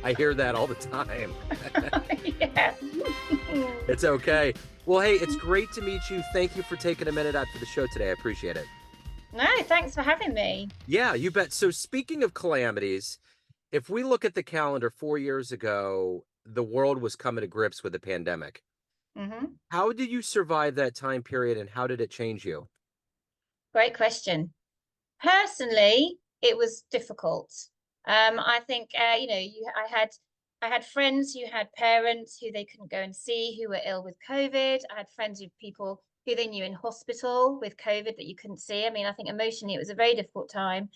I hear that all the time. Yeah. It's okay. Well, hey, it's great to meet you. Thank you for taking a minute out for the show today. I appreciate it. No, thanks for having me. Yeah, you bet. So, speaking of calamities, if we look at the calendar 4 years ago, the world was coming to grips with the pandemic. Hmm. How did you survive that time period and how did it change you? Great question. Personally, it was difficult. I think I had friends who had parents who they couldn't go and see who were ill with COVID. I had friends with people who they knew in hospital with COVID that you couldn't see. I mean, I think emotionally it was a very difficult time.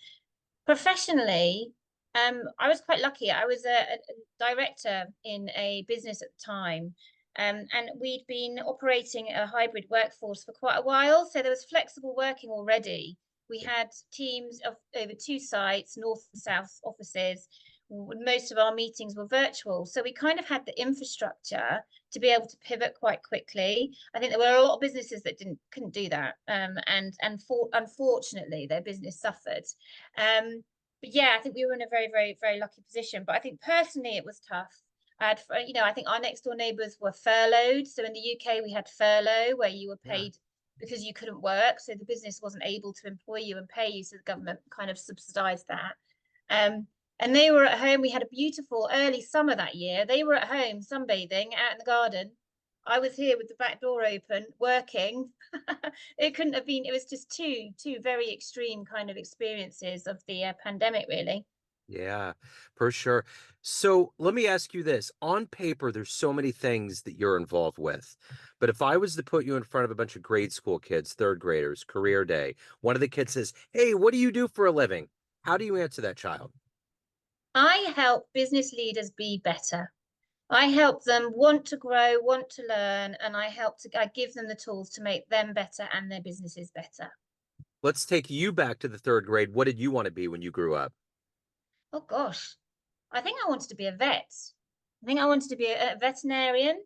Professionally, I was quite lucky. I was a director in a business at the time, and we'd been operating a hybrid workforce for quite a while. So there was flexible working already. We had teams of over two sites, north and south offices. Most of our meetings were virtual. So we kind of had the infrastructure to be able to pivot quite quickly. I think there were a lot of businesses that couldn't do that. Unfortunately, their business suffered. But yeah, I think we were in a very, very, very lucky position. But I think personally it was tough. I think our next door neighbours were furloughed. So in the UK, we had furlough where you were Yeah. paid because you couldn't work. So the business wasn't able to employ you and pay you. So the government kind of subsidised that. Um, and they were at home. We had a beautiful early summer that year. They were at home sunbathing out in the garden. I was here with the back door open, working. It couldn't have been. It was just two very extreme kind of experiences of the pandemic, really. Yeah, for sure. So let me ask you this. On paper, there's so many things that you're involved with. But if I was to put you in front of a bunch of grade school kids, third graders, career day, one of the kids says, "Hey, what do you do for a living?" How do you answer that child? I help business leaders be better. I help them want to grow, want to learn, and I give them the tools to make them better and their businesses better. Let's take you back to the third grade. What did you want to be when you grew up? Oh gosh, I think I wanted to be a vet. I think I wanted to be a veterinarian.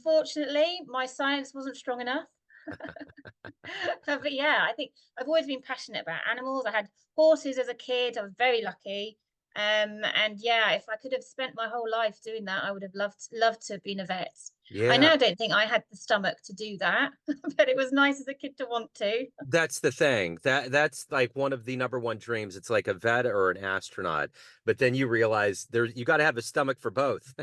Fortunately, my science wasn't strong enough. But yeah, I think I've always been passionate about animals. I had horses as a kid. I was very lucky. And yeah, if I could have spent my whole life doing that, I would have loved to have been a vet. I Yeah. now don't think I had the stomach to do that, but it was nice as a kid to want to. That's the thing. That's like one of the number one dreams. It's like a vet or an astronaut. But then you realize you got to have a stomach for both.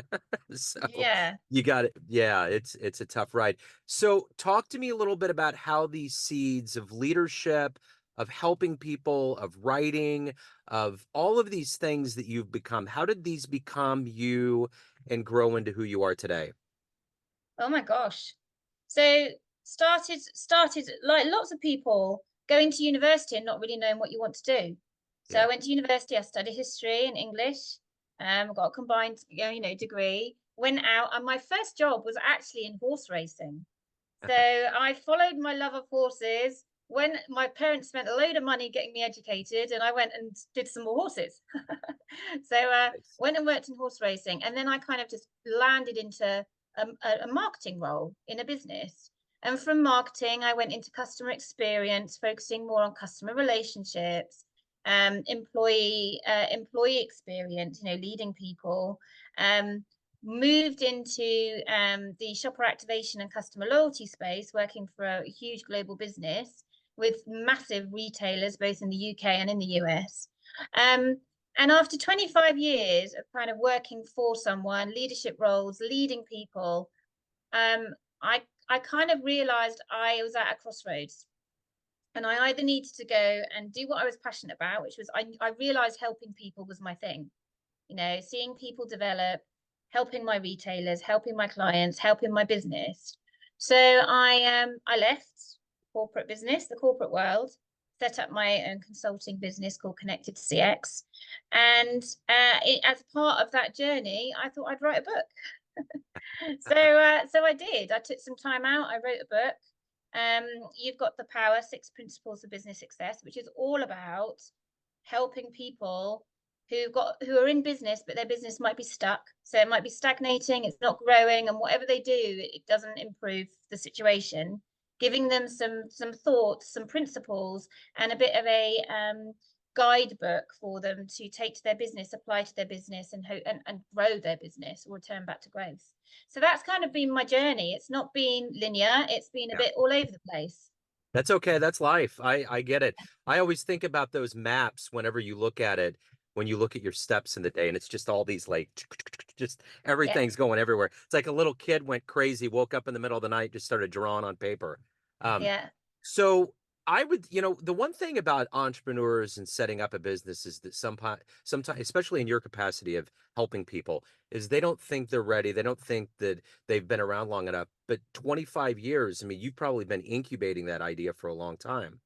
So Yeah. you got it. Yeah, it's a tough ride. So talk to me a little bit about how these seeds of leadership, of helping people, of writing, of all of these things that you've become, how did these become you and grow into who you are today? Oh my gosh. So started like lots of people going to university and not really knowing what you want to do. So Yeah. I went to university, I studied history and English, got a combined degree, went out, and my first job was actually in horse racing. So I followed my love of horses. When my parents spent a load of money getting me educated, and I went and did some more horses. So Nice. went and worked in horse racing, and then I kind of just landed into a marketing role in a business. And from marketing, I went into customer experience, focusing more on customer relationships, employee experience, leading people. Um, Moved into the shopper activation and customer loyalty space, working for a huge global business with massive retailers both in the UK and in the US. Um, and after 25 years of kind of working for someone, leadership roles, leading people, um, I kind of realized I was at a crossroads. And I either needed to go and do what I was passionate about, which was I realized helping people was my thing, seeing people develop, helping my retailers, helping my clients, helping my business. So I left corporate business, the corporate world, set up my own consulting business called Connected CX. And as part of that journey, I thought I'd write a book. So I did. I took some time out. I wrote a book. You've got the power, 6 principles of business success, which is all about helping people who are in business, but their business might be stuck. So it might be stagnating, it's not growing, and whatever they do, it doesn't improve the situation. Giving them some thoughts, some principles, and a bit of a guidebook for them to take to their business, apply to their business, and and grow their business or return back to growth. So that's kind of been my journey. It's not been linear. It's been a Yeah. bit all over the place. That's okay. That's life. I get it. I always think about those maps whenever you look at it, when you look at your steps in the day, and it's just all these like just Yeah, everything's going everywhere. It's like a little kid went crazy, woke up in the middle of the night, just started drawing on paper. Um, yeah. so I would, the one thing about entrepreneurs and setting up a business is that sometimes, especially in your capacity of helping people, is they don't think they're ready. They don't think that they've been around long enough. But 25 years, I mean, you've probably been incubating that idea for a long time.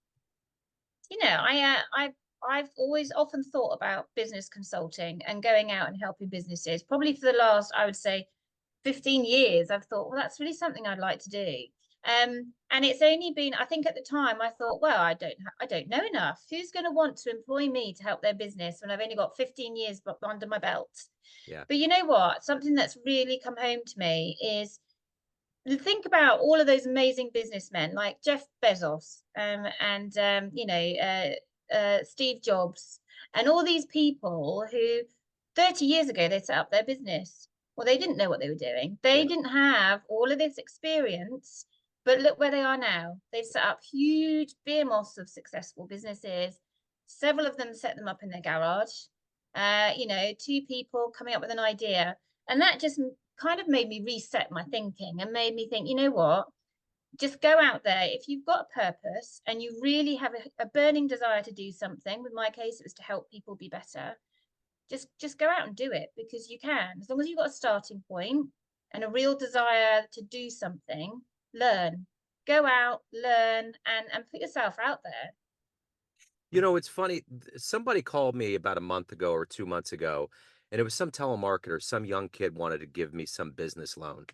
I've always often thought about business consulting and going out and helping businesses. Probably for the last, I would say, 15 years, I've thought, well, that's really something I'd like to do. And it's only been, I think at the time I thought, well, I don't know enough. Who's going to want to employ me to help their business when I've only got 15 years under my belt? Yeah. But you know what? Something that's really come home to me is, think about all of those amazing businessmen like Jeff Bezos, and Steve Jobs, and all these people who 30 years ago they set up their business. Well, they didn't know what they were doing. They Yeah. didn't have all of this experience, but look where they are now. They've set up huge behemoths of successful businesses. Several of them set them up in their garage. Two people coming up with an idea, and that just kind of made me reset my thinking and made me think, you know what? Just go out there. If you've got a purpose and you really have a burning desire to do something, with my case, it was to help people be better. Just go out and do it, because you can. As long as you've got a starting point and a real desire to do something, learn. Go out, learn, and put yourself out there. It's funny. Somebody called me about a month ago or 2 months ago, and it was some telemarketer. Some young kid wanted to give me some business loan.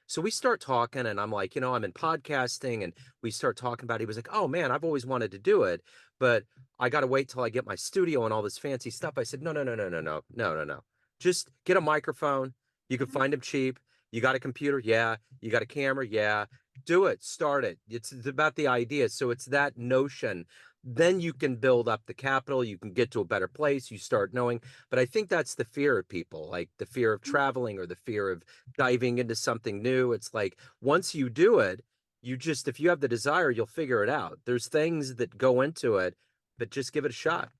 So we start talking, and I'm like, I'm in podcasting, and we start talking about it. He was like, oh man, I've always wanted to do it, but I got to wait till I get my studio and all this fancy stuff. I said, no, no, no, no, no, no, no, no, no. Just get a microphone. You can find them cheap. You got a computer? Yeah. You got a camera? Yeah. Do it. Start it. It's about the idea. So it's that notion. Then you can build up the capital. You can get to a better place. You start knowing. But I think that's the fear of people, like the fear of traveling or the fear of diving into something new. It's like once you do it, if you have the desire, you'll figure it out. There's things that go into it, but just give it a shot.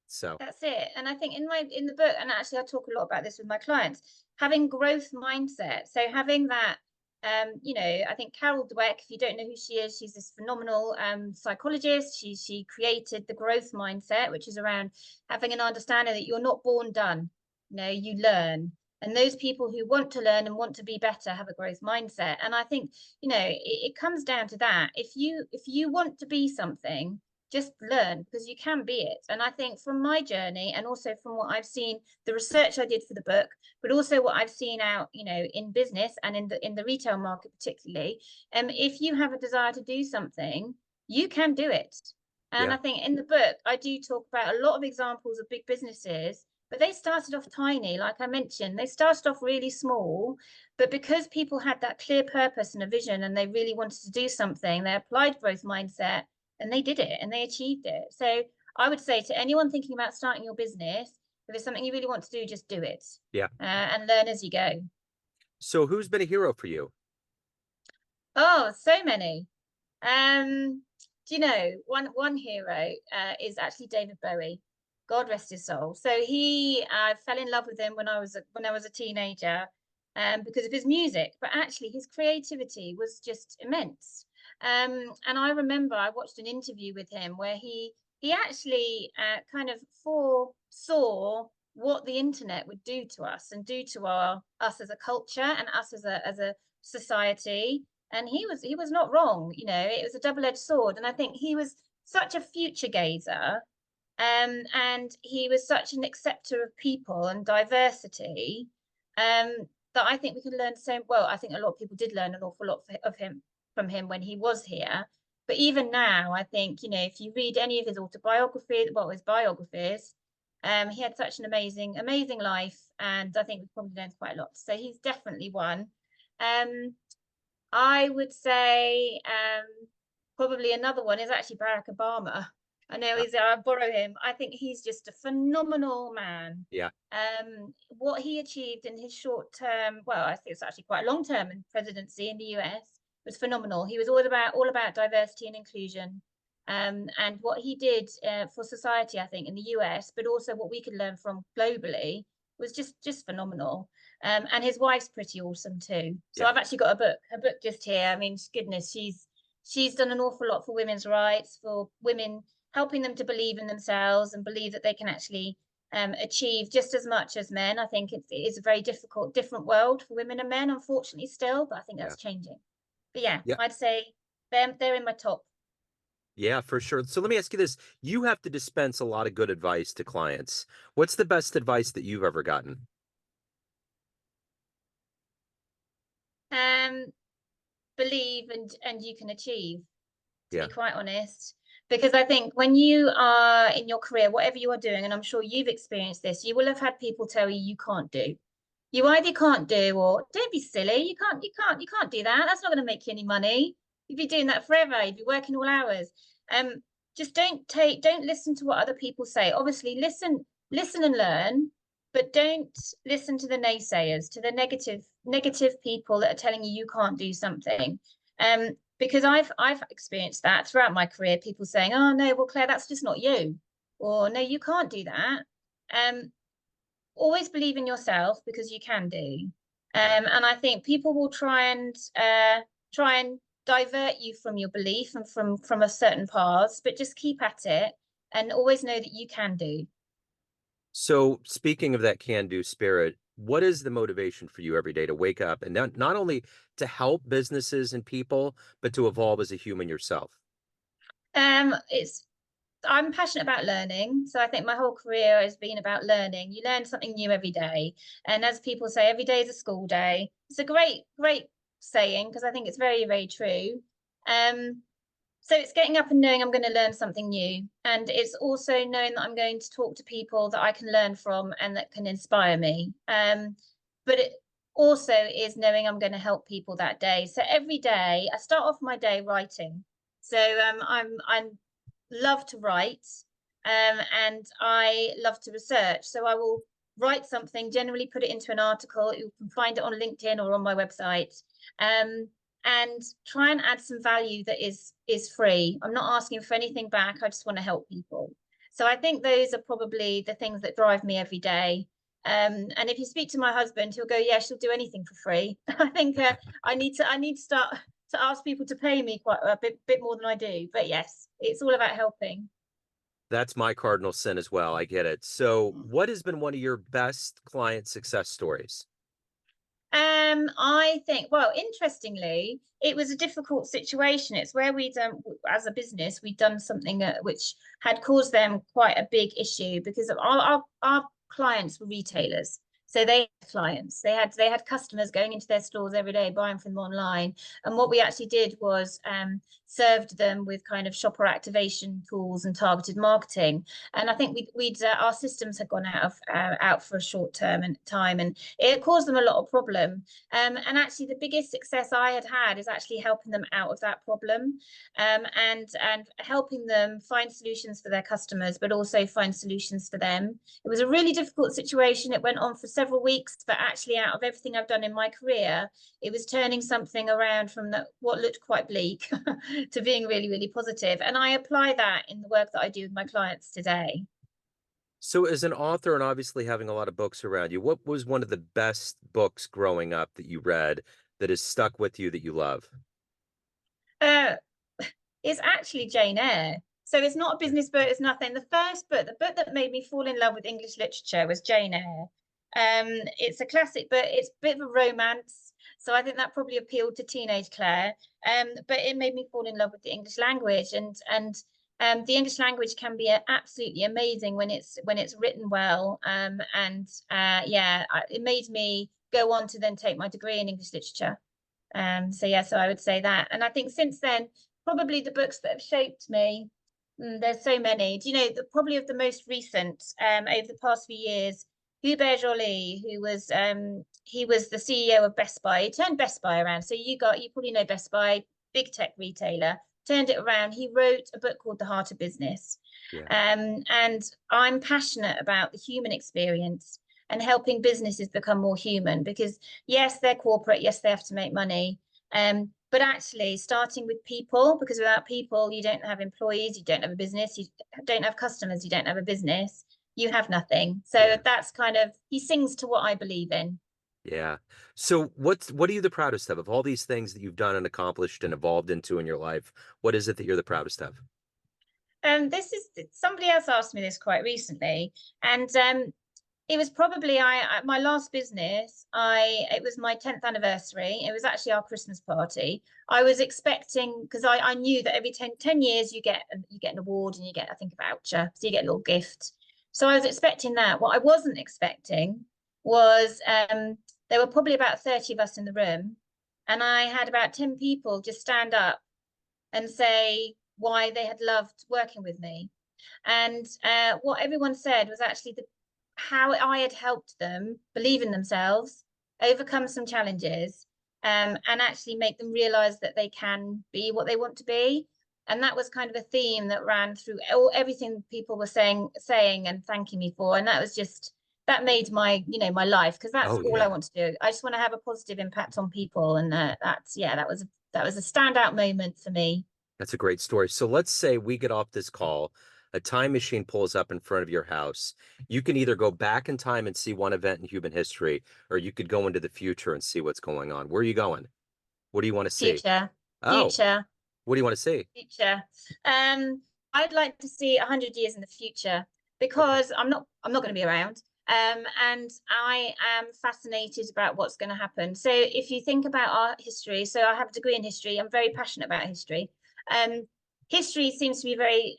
So, That's it. And I think in the book, and actually I talk a lot about this with my clients, having growth mindset. So having that, I think Carol Dweck, if you don't know who she is, she's this phenomenal psychologist. She created the growth mindset, which is around having an understanding that you're not born done. You learn. And those people who want to learn and want to be better have a growth mindset. And I think, it comes down to that. If you want to be something, just learn, because you can be it. And I think from my journey, and also from what I've seen, the research I did for the book, but also what I've seen out, in business and in the retail market particularly, if you have a desire to do something, you can do it. And yeah, I think in the book I do talk about a lot of examples of big businesses, but they started off tiny. Like I mentioned, they started off really small, but because people had that clear purpose and a vision and they really wanted to do something, they applied growth mindset and they did it and they achieved it. So I would say to anyone thinking about starting your business, if it's something you really want to do, just do it, yeah. and learn as you go. So who's been a hero for you? Oh, so many. Um, do you know one hero is actually David Bowie. God rest his soul. So I fell in love with him when I was a teenager, because of his music, but actually his creativity was just immense. And I remember I watched an interview with him where he actually kind of foresaw what the internet would do to us and do to us as a culture and us as a society. And he was not wrong. It was a double-edged sword, and I think he was such a future gazer, and he was such an acceptor of people and diversity, um that I think we can learn so well. I think a lot of people did learn an awful lot of him from him when he was here, but even now I think, if you read any of his autobiography, well, his biographies, he had such an amazing life, and I think we've probably learned quite a lot. So he's definitely one. I would say, probably another one is actually Barack Obama. I know Uh, I borrow him. I think he's just a phenomenal man. yeah, What he achieved in his short term, well, I think it's actually quite long term in presidency in the US was phenomenal. He was all about diversity and inclusion. And what he did for society, I think, in the US, but also what we could learn from globally, was just phenomenal. And his wife's pretty awesome too. So yeah. I've actually got a book just here. I mean, goodness, she's done an awful lot for women's rights, for women, helping them to believe in themselves and believe that they can actually achieve just as much as men. I think it is a very different world for women and men, unfortunately, still, but I think Yeah. that's changing. But yeah, Yeah. I'd say they're in my top. Yeah, for sure. So let me ask you this. You have to dispense a lot of good advice to clients. What's the best advice that you've ever gotten? Um, Believe and you can achieve, to be Yeah. quite honest. Because I think when you are in your career, whatever you are doing, and I'm sure you've experienced this, you will have had people tell you can't do. You either can't do, or don't be silly. You can't do that. That's not going to make you any money. You'd be doing that forever. You'd be working all hours. Um, just don't listen to what other people say. Obviously, listen and learn, but don't listen to the naysayers, to the negative people that are telling you can't do something. Because I've experienced that throughout my career. People saying, "Oh no, well Claire, that's just not you," or "No, you can't do that." Um, Always believe in yourself, because you can do. And I think people will try and divert you from your belief and from a certain paths, but just keep at it and always know that you can do. So speaking of that can-do spirit, what is the motivation for you every day to wake up and not only to help businesses and people, but to evolve as a human yourself? It's I'm passionate about learning, so I think my whole career has been about learning. You learn something new every day, and as people say, every day is a school day. It's a great saying, because I think it's very true. Um, So it's getting up and knowing I'm going to learn something new. And it's also knowing that I'm going to talk to people that I can learn from and that can inspire me. But it also is knowing I'm going to help people that day. So every day I start off my day writing. So I'm love to write, and I love to research. So I will write something, generally put it into an article. You can find it on LinkedIn or on my website. Um, and try and add some value that is free. I'm not asking for anything back. I just want to help people. So I think those are probably the things that drive me every day. And if you speak to my husband, he'll go, "Yeah, she'll do anything for free." I think I need to start to ask people to pay me quite a bit more than I do. But yes, it's all about helping. That's my cardinal sin as well. I get it. So what has been one of your best client success stories? I think, well, interestingly, it was a difficult situation. It's where as a business, we'd done something which had caused them quite a big issue, because of our clients were retailers. So they had clients, they had customers going into their stores every day, buying from them online. And what we actually did was served them with kind of shopper activation tools and targeted marketing. And I think we'd our systems had gone out for a short term and time, and it caused them a lot of problem. And actually, the biggest success I had had is actually helping them out of that problem, and helping them find solutions for their customers, but also find solutions for them. It was a really difficult situation. It went on for several weeks, but actually, out of everything I've done in my career, it was turning something around from what looked quite bleak to being really positive. And I apply that in the work that I do with my clients today. So as an author and obviously having a lot of books around you, what was one of the best books growing up that you read that has stuck with you that you love? Uh, it's actually Jane Eyre. So it's not a business book, it's nothing. The book that made me fall in love with English literature was Jane Eyre. It's a classic book, it's a bit of a romance. So I think that probably appealed to teenage Claire. But it made me fall in love with the English language, and the English language can be absolutely amazing when it's written well. And yeah, it made me go on to then take my degree in English literature. So yeah, so I would say that. And I think since then, probably the books that have shaped me, there's so many. Do you know, probably of the most recent, over the past few years, Hubert Joly, he was the CEO of Best Buy. He turned Best Buy around. So you probably know Best Buy, big tech retailer, turned it around. He wrote a book called The Heart of Business. Yeah. And I'm passionate about the human experience and helping businesses become more human because, yes, they're corporate, yes, they have to make money. But actually, starting with people, because without people, you don't have employees, you don't have a business, you don't have customers, you don't have a business, you have nothing. So Yeah. that's kind of, he sings to what I believe in. Yeah. So what are you the proudest of all these things that you've done and accomplished and evolved into in your life? What is it that you're the proudest of? This is somebody else asked me this quite recently, and it was probably my last business. I It was my 10th anniversary. It was actually our Christmas party. I was expecting, because I knew that every 10 years you get an award and you get, I think, a voucher, so you get a little gift. So I was expecting that. What I wasn't expecting was there were probably about 30 of us in the room, and I had about 10 people just stand up and say why they had loved working with me. And what everyone said was actually how I had helped them believe in themselves, overcome some challenges, and actually make them realize that they can be what they want to be. And that was kind of a theme that ran through everything people were saying and thanking me for. And that was just, that made my, my life, because that's Oh all I yeah. want to do. I just want to have a positive impact on people. And that's, yeah, that was a standout moment for me. That's a great story. So let's say we get off this call, a time machine pulls up in front of your house. You can either go back in time and see one event in human history, or you could go into the future and see what's going on. Where are you going? What do you want to see? Future, Oh, future, what do you want to see? future. I'd like to see 100 years in the future Okay. because I'm not going to be around. And I am fascinated about what's going to happen. So if you think about our history, so I have a degree in history. I'm very passionate about history. Um, History seems to be very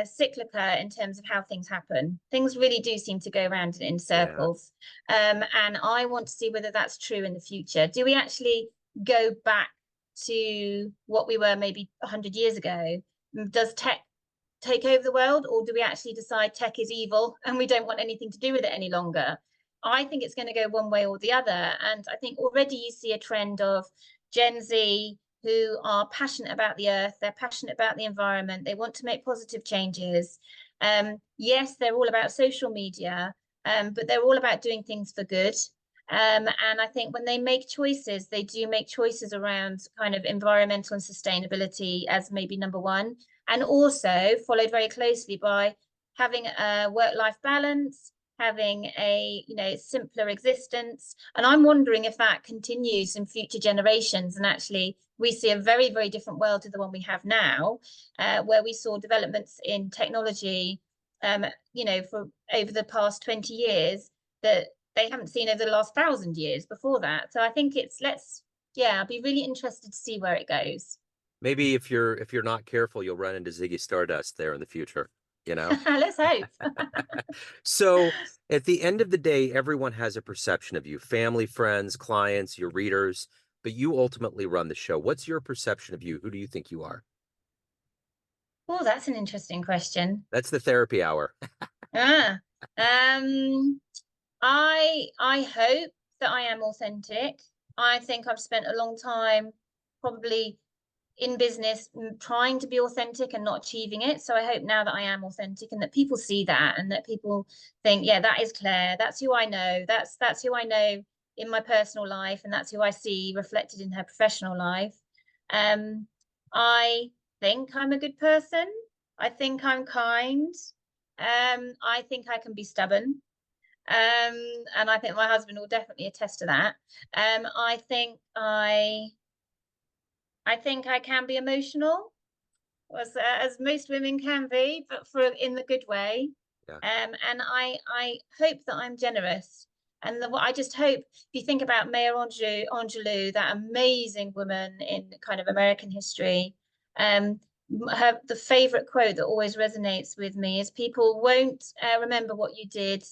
cyclical in terms of how things happen. Things really do seem to go around in Yeah. circles. And I want to see whether that's true in the future. Do we actually go back to what we were maybe 100 years ago? Does tech take over the world, or do we actually decide tech is evil and we don't want anything to do with it any longer? I think it's going to go one way or the other. And I think already you see a trend of Gen Z who are passionate about the earth, they're passionate about the environment, they want to make positive changes. Yes, they're all about social media, but they're all about doing things for good. And I think when they make choices, they do make choices around kind of environmental and sustainability as maybe number one, and also followed very closely by having a work-life balance, having a simpler existence. And I'm wondering if that continues in future generations, and actually we see a very, very different world to the one we have now, where we saw developments in technology, for over the past 20 years that they haven't seen over the last 1,000 years before that. So I think yeah, I'll be really interested to see where it goes. Maybe if you're not careful, you'll run into Ziggy Stardust there in the future, you know? Let's hope. So at the end of the day, everyone has a perception of you, family, friends, clients, your readers, but you ultimately run the show. What's your perception of you? Who do you think you are? Oh, that's an interesting question. That's the therapy hour. Ah, um, I hope that I am authentic. I think I've spent a long time probably in business trying to be authentic and not achieving it. So I hope now that I am authentic and that people see that and that people think, yeah, that is Claire. That's who I know. That's who I know in my personal life, and that's who I see reflected in her professional life. Um, I think I'm a good person. I think I'm kind. I think I can be stubborn. And I think my husband will definitely attest to that. I think I can be emotional, as most women can be, but for in the good way. Yeah, And I hope that I'm generous. And what I just hope, if you think about Maya Angelou, that amazing woman in kind of American history, um, the favorite quote that always resonates with me is people won't remember what you did,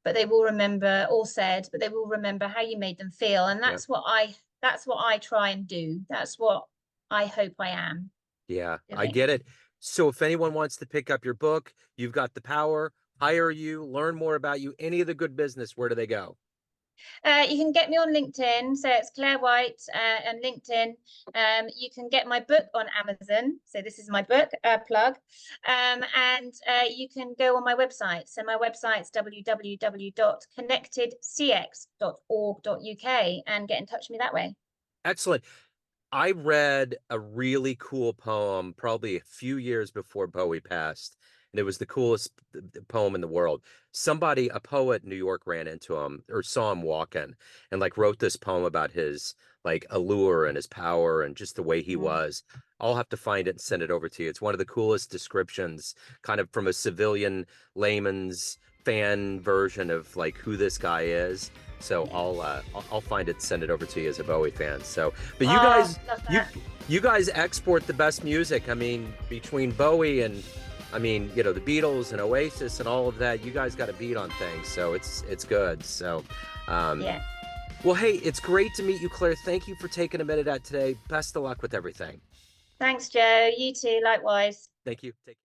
but they will remember, or said, but they will remember how you made them feel. And yeah, that's what I try and do. That's what I hope I am yeah. I doing. get it. So if anyone wants to pick up your book, you've got the power, hire you, learn more about you, any of the good business, where do they go? You can get me on LinkedIn, so it's Claire White and LinkedIn. You can get my book on Amazon, so this is my book plug, and you can go on my website. So my website's www.connectedcx.org.uk and get in touch with me that way. Excellent. I read a really cool poem probably a few years before Bowie passed, and it was the coolest poem in the world. Somebody, a poet in New York, ran into him or saw him walking and like wrote this poem about his like allure and his power and just the way he Mm. was. I'll have to find it and send it over to you. It's one of the coolest descriptions, kind of from a civilian layman's fan version of like who this guy is. So Yeah. I'll find it, send it over to you as a Bowie fan. So, but Oh, love you that. you guys export the best music. I mean, between Bowie and I mean, you know, the Beatles and Oasis and all of that, you guys got a beat on things. So it's good. So, um, Yeah. well, hey, it's great to meet you, Claire. Thank you for taking a minute out today. Best of luck with everything. Thanks, Joe. You too, likewise. Thank you. Take